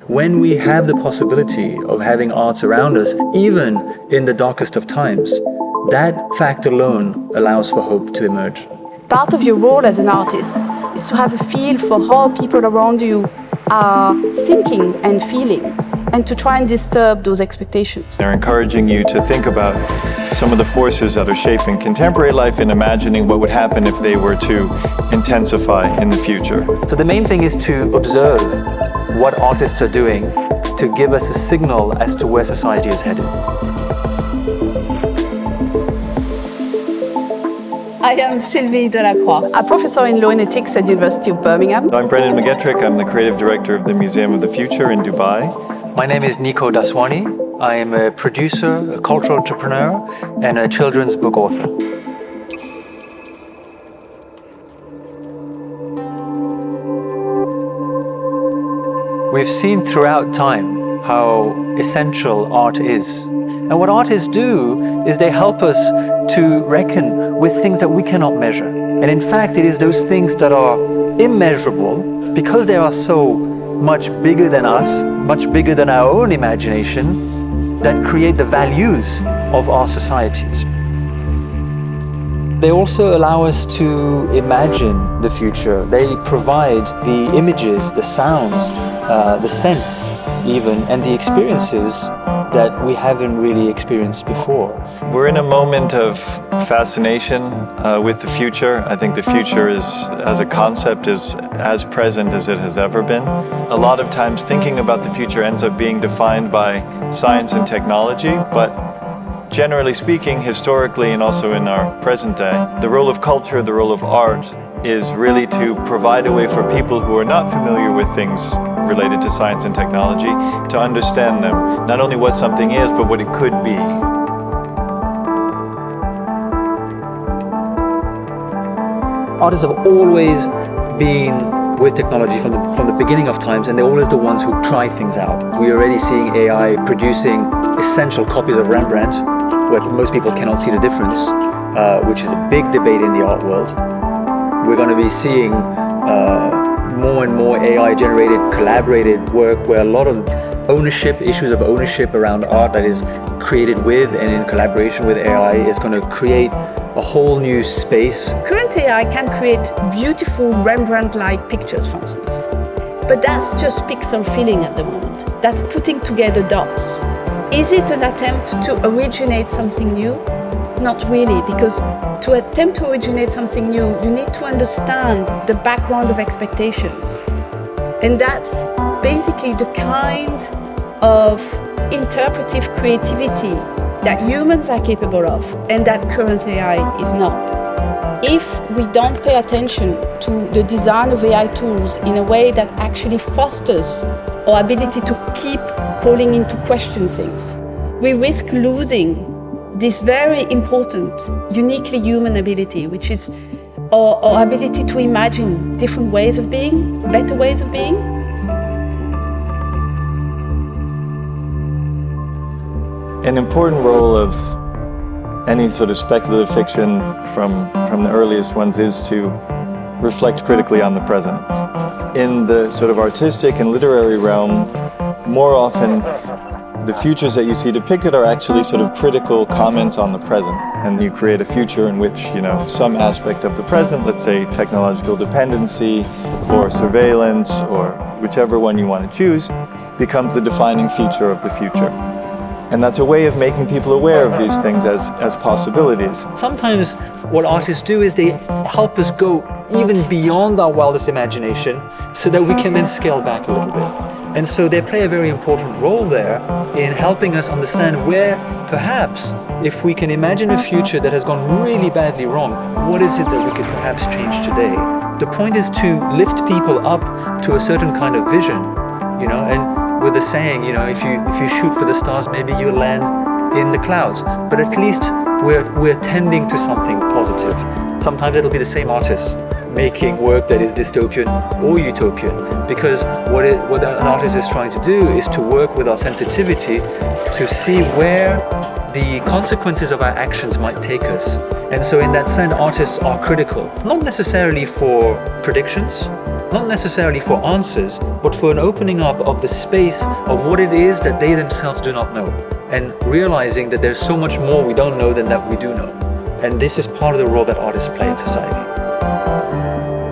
When we have the possibility of having arts around us, even in the darkest of times, that fact alone allows for hope to emerge. Part of your role as an artist is to have a feel for how people around you are thinking and feeling, and to try and disturb those expectations. They're encouraging you to think about some of the forces that are shaping contemporary life and imagining what would happen if they were to intensify in the future. So the main thing is to observe what artists are doing to give us a signal as to where society is headed. I am Sylvie Delacroix, a professor in law and ethics at the University of Birmingham. I'm Brendan McGettrick. I'm the creative director of the Museum of the Future in Dubai. My name is Nico Daswani. I am a producer, a cultural entrepreneur, and a children's book author. We've seen throughout time how essential art is. And what artists do is they help us to reckon with things that we cannot measure. And in fact, it is those things that are immeasurable, because they are so much bigger than us, much bigger than our own imagination, that create the values of our societies. They also allow us to imagine the future. They provide the images, the sounds, the sense even, and the experiences that we haven't really experienced before. We're in a moment of fascination with the future. I think the future is, as a concept, is as present as it has ever been. A lot of times thinking about the future ends up being defined by science and technology, but generally speaking, historically and also in our present day, the role of culture, the role of art, is really to provide a way for people who are not familiar with things related to science and technology to understand them, not only what something is, but what it could be. Artists have always been with technology from the beginning of times, and they're always the ones who try things out. We're already seeing AI producing essential copies of Rembrandt, where most people cannot see the difference, which is a big debate in the art world. We're going to be seeing more and more AI-generated, collaborated work where a lot of issues of ownership around art that is created with and in collaboration with AI is going to create a whole new space. Current AI can create beautiful Rembrandt-like pictures, for instance. But that's just pixel filling at the moment. That's putting together dots. Is it an attempt to originate something new? Not really, because to attempt to originate something new, you need to understand the background of expectations. And that's basically the kind of interpretive creativity that humans are capable of and that current AI is not. If we don't pay attention to the design of AI tools in a way that actually fosters our ability to keep calling into question things, we risk losing this very important, uniquely human ability, which is our ability to imagine different ways of being, better ways of being. An important role of any sort of speculative fiction from the earliest ones is to reflect critically on the present. In the sort of artistic and literary realm, more often the futures that you see depicted are actually sort of critical comments on the present. And you create a future in which, some aspect of the present, let's say technological dependency or surveillance or whichever one you want to choose, becomes the defining feature of the future. And that's a way of making people aware of these things as possibilities. Sometimes what artists do is they help us go even beyond our wildest imagination so that we can then scale back a little bit. And so they play a very important role there in helping us understand where, perhaps, if we can imagine a future that has gone really badly wrong, what is it that we could perhaps change today? The point is to lift people up to a certain kind of vision, and with the saying, if you shoot for the stars, maybe you'll land in the clouds. But at least we're tending to something positive. Sometimes it'll be the same artist making work that is dystopian or utopian, because what an artist is trying to do is to work with our sensitivity to see where the consequences of our actions might take us. And so in that sense, artists are critical, not necessarily for predictions, not necessarily for answers, but for an opening up of the space of what it is that they themselves do not know, and realizing that there's so much more we don't know than that we do know. And this is part of the role that artists play in society.